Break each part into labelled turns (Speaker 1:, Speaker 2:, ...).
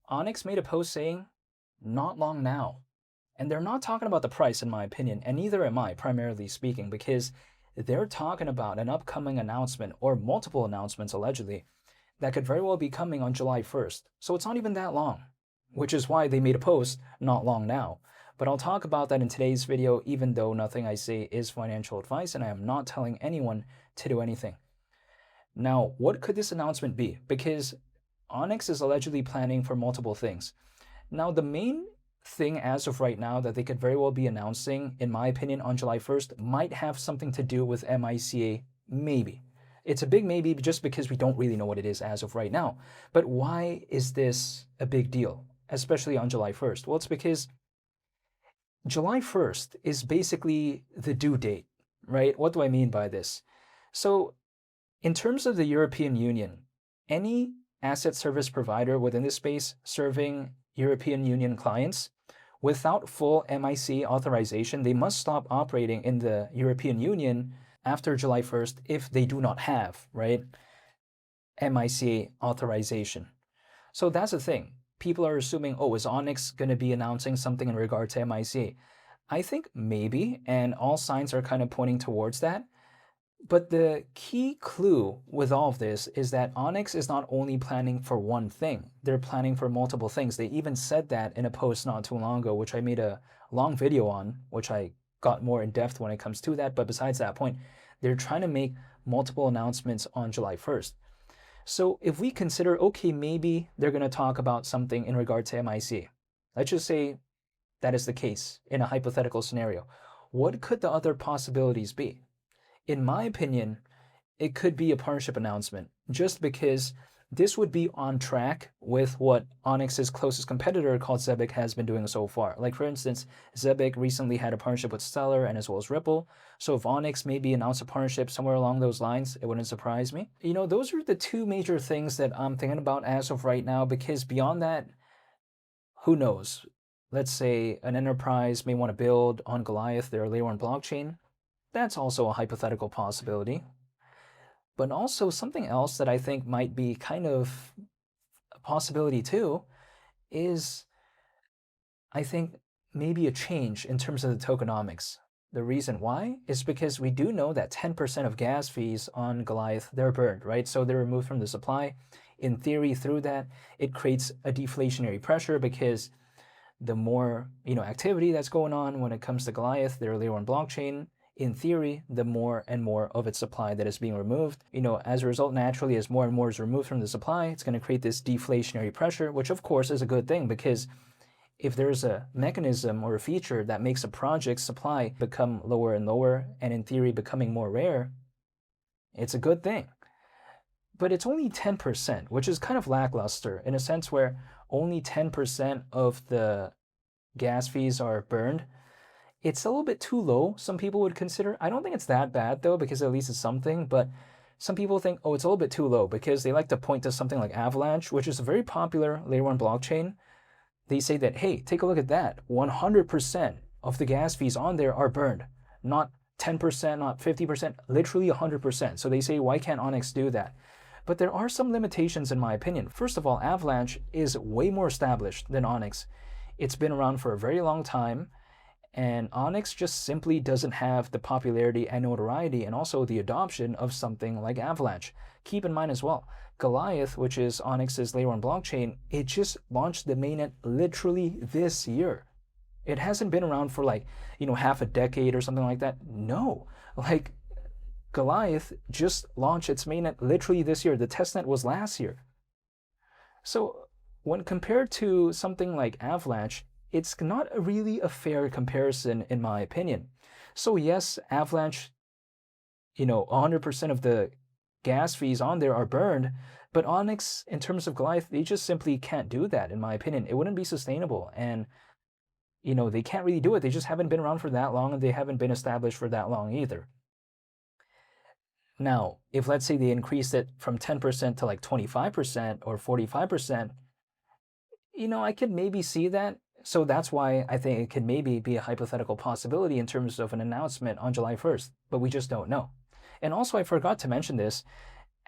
Speaker 1: Onyx made a post saying, not long now. And they're not talking about the price, in my opinion, and neither am I, primarily speaking, because they're talking about an upcoming announcement or multiple announcements, allegedly, that could very well be coming on July 1st. So it's not even that long, which is why they made a post not long now. But I'll talk about that in today's video, even though nothing I say is financial advice and I am not telling anyone to do anything. Now, what could this announcement be? Because Onyx is allegedly planning for multiple things. Now, the main thing as of right now that they could very well be announcing, in my opinion, on July 1st might have something to do with MICA, maybe. It's a big maybe just because we don't really know what it is as of right now. But why is this a big deal, especially on July 1st? Well, it's because July 1st is basically the due date, right? What do I mean by this? So, in terms of the European Union, any asset service provider within this space serving European Union clients, without full MIC authorization, they must stop operating in the European Union after July 1st if they do not have, right, MIC authorization. So that's the thing. People are assuming, oh, is Onyx going to be announcing something in regard to MIC? I think maybe, and all signs are kind of pointing towards that. But the key clue with all of this is that Onyx is not only planning for one thing, they're planning for multiple things. They even said that in a post not too long ago, which I made a long video on, which I got more in depth when it comes to that. But besides that point, they're trying to make multiple announcements on July 1st. So if we consider, okay, maybe they're going to talk about something in regard to MIC. Let's just say that is the case in a hypothetical scenario. What could the other possibilities be? In my opinion, it could be a partnership announcement, just because this would be on track with what Onyx's closest competitor called Zebic has been doing so far. Like, for instance, Zebic recently had a partnership with Stellar and as well as Ripple. So if Onyx maybe announced a partnership somewhere along those lines, it wouldn't surprise me. You know, those are the two major things that I'm thinking about as of right now, because beyond that, who knows? Let's say an enterprise may want to build on Goliath, their layer 1 blockchain. That's also a hypothetical possibility. But also something else that I think might be kind of a possibility too is, I think, maybe a change in terms of the tokenomics. The reason why is because we do know that 10% of gas fees on Goliath, they're burned, right? So they're removed from the supply. In theory, through that, it creates a deflationary pressure because the more, activity that's going on when it comes to Goliath, their layer 1 blockchain, in theory, the more and more of its supply that is being removed. As a result, naturally, as more and more is removed from the supply, it's going to create this deflationary pressure, which of course is a good thing, because if there's a mechanism or a feature that makes a project's supply become lower and lower, and in theory becoming more rare, it's a good thing. But it's only 10%, which is kind of lackluster in a sense where only 10% of the gas fees are burned. It's a little bit too low, some people would consider. I don't think it's that bad though, because at least it's something, but some people think, oh, it's a little bit too low, because they like to point to something like Avalanche, which is a very popular layer 1 blockchain. They say that, hey, take a look at that. 100% of the gas fees on there are burned. Not 10%, not 50%, literally 100%. So they say, why can't Onyx do that? But there are some limitations in my opinion. First of all, Avalanche is way more established than Onyx. It's been around for a very long time. And Onyx just simply doesn't have the popularity and notoriety and also the adoption of something like Avalanche. Keep in mind as well, Goliath, which is Onyx's layer 1 blockchain, it just launched the mainnet literally this year. It hasn't been around for half a decade or something like that. No, Goliath just launched its mainnet literally this year. The testnet was last year. So when compared to something like Avalanche, it's not really a fair comparison in my opinion. So yes, Avalanche, 100% of the gas fees on there are burned, but Onyx, in terms of Goliath, they just simply can't do that in my opinion. It wouldn't be sustainable, and they can't really do it. They just haven't been around for that long, and they haven't been established for that long either. Now, if let's say they increase it from 10% to 25% or 45%, I could maybe see that. So that's why I think it could maybe be a hypothetical possibility in terms of an announcement on July 1st, but we just don't know. And also, I forgot to mention this,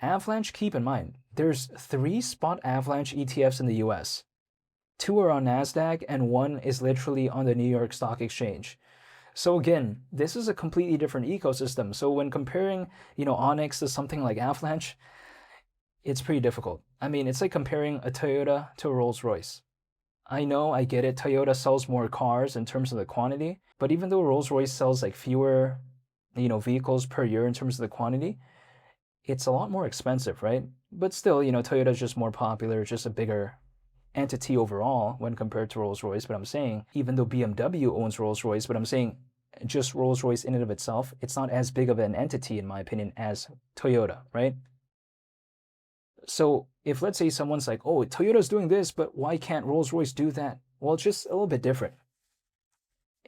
Speaker 1: Avalanche, keep in mind, there's 3 spot Avalanche ETFs in the US. 2 are on NASDAQ, and 1 is literally on the New York Stock Exchange. So again, this is a completely different ecosystem. So when comparing, Onyx to something like Avalanche, it's pretty difficult. I mean, it's like comparing a Toyota to a Rolls-Royce. I know, I get it, Toyota sells more cars in terms of the quantity, but even though Rolls-Royce sells like fewer, vehicles per year in terms of the quantity, it's a lot more expensive, right? But still, Toyota's just more popular, just a bigger entity overall when compared to Rolls-Royce. But I'm saying, even though BMW owns Rolls-Royce, but I'm saying just Rolls-Royce in and of itself, it's not as big of an entity, in my opinion, as Toyota, right? So if, let's say, someone's like, oh, Toyota's doing this, but why can't Rolls-Royce do that? Well, it's just a little bit different.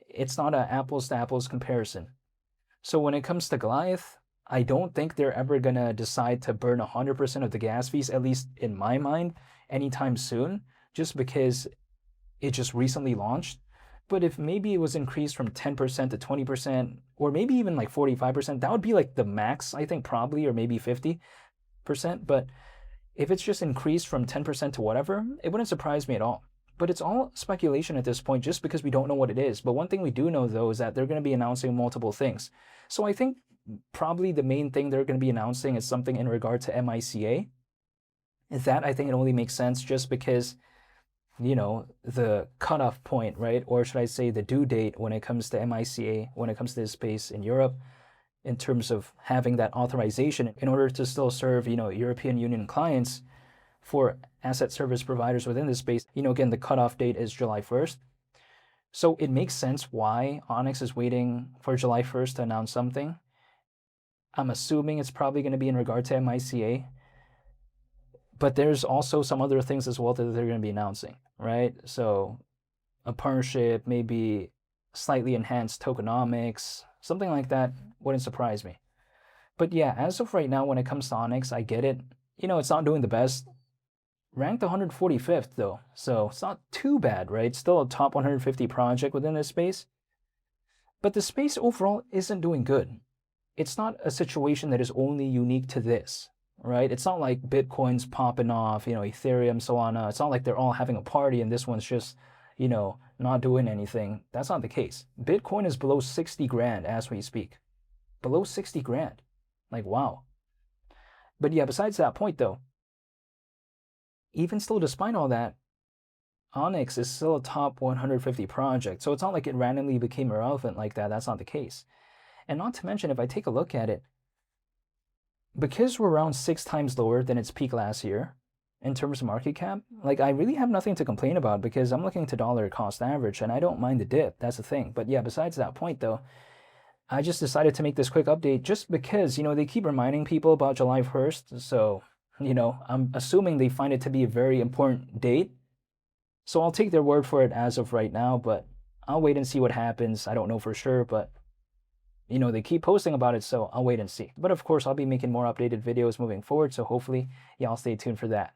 Speaker 1: It's not an apples to apples comparison. So when it comes to Goliath, I don't think they're ever going to decide to burn 100% of the gas fees, at least in my mind, anytime soon, just because it just recently launched. But if maybe it was increased from 10% to 20%, or maybe even like 45%, that would be like the max, I think, probably, or maybe 50%. But if it's just increased from 10% to whatever, it wouldn't surprise me at all. But it's all speculation at this point, just because we don't know what it is. But one thing we do know, though, is that they're going to be announcing multiple things. So I think probably the main thing they're going to be announcing is something in regard to MICA. That, I think, it only makes sense just because, the cutoff point, right? Or should I say the due date when it comes to MICA, when it comes to this space in Europe, in terms of having that authorization in order to still serve, European Union clients for asset service providers within this space. Again, the cutoff date is July 1st. So it makes sense why Onyx is waiting for July 1st to announce something. I'm assuming it's probably going to be in regard to MICA. But there's also some other things as well that they're going to be announcing, right? So a partnership, maybe slightly enhanced tokenomics, something like that wouldn't surprise me. But yeah, as of right now, when it comes to Onyx, I get it. It's not doing the best. Ranked 145th though, so it's not too bad, right? Still a top 150 project within this space. But the space overall isn't doing good. It's not a situation that is only unique to this, right? It's not like Bitcoin's popping off, Ethereum, Solana. It's not like they're all having a party and this one's just, not doing anything. That's not the case. Bitcoin is below 60 grand as we speak. Below 60 grand. Like, wow. But yeah, besides that point though, even still, despite all that, Onyx is still a top 150 project. So it's not like it randomly became irrelevant like that. That's not the case. And not to mention, if I take a look at it, because we're around 6 times lower than its peak last year in terms of market cap, like, I really have nothing to complain about because I'm looking to dollar cost average and I don't mind the dip. That's the thing. But yeah, besides that point though, I just decided to make this quick update just because, they keep reminding people about July 1st. So, I'm assuming they find it to be a very important date. So I'll take their word for it as of right now, but I'll wait and see what happens. I don't know for sure, but they keep posting about it, so I'll wait and see. But of course, I'll be making more updated videos moving forward, so hopefully y'all stay tuned for that.